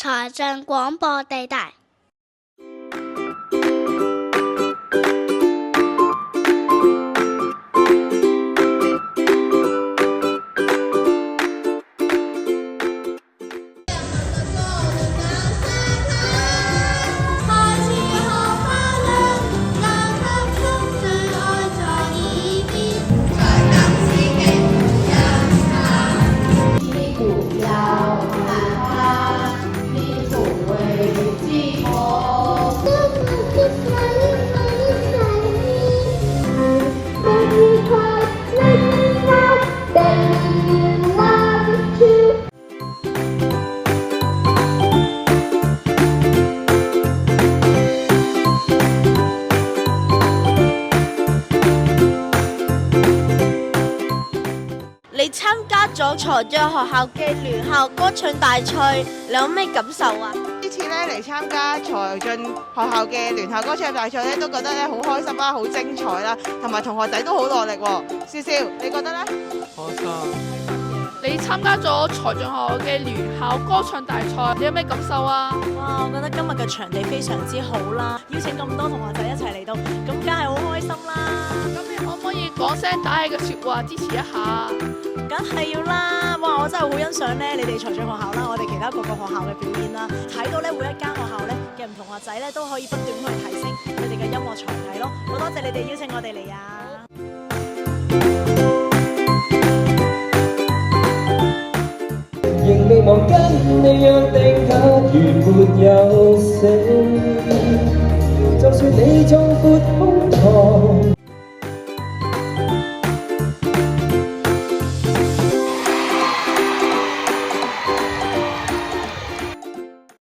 財政廣播地帶。你參加咗財政學校嘅聯校歌唱大賽，你有咩感受啊？呢次咧嚟參加財政學校嘅聯校歌唱大賽咧，都覺得咧好開心啦，好精彩啦，同埋同學仔都好落力喎。笑笑，你覺得咧？開心。你參加咗財政學校嘅聯校歌唱大賽，你有咩感受啊？哇！我覺得今日嘅場地非常之好啦，邀請咁多同學仔一齊嚟到，咁梗係好開心啦。咁你可唔可以講聲打氣嘅説話支持一下？梗係要啦！哇！我真係好欣賞咧你哋財政學校啦，我哋其他各個學校嘅表演啦，睇到咧每一間學校咧嘅唔同學仔咧都可以不斷去提升佢哋嘅音樂才藝咯。好多謝你哋邀請我哋嚟啊！仍未忘跟你約定，假如沒有死，就算你壯闊空床。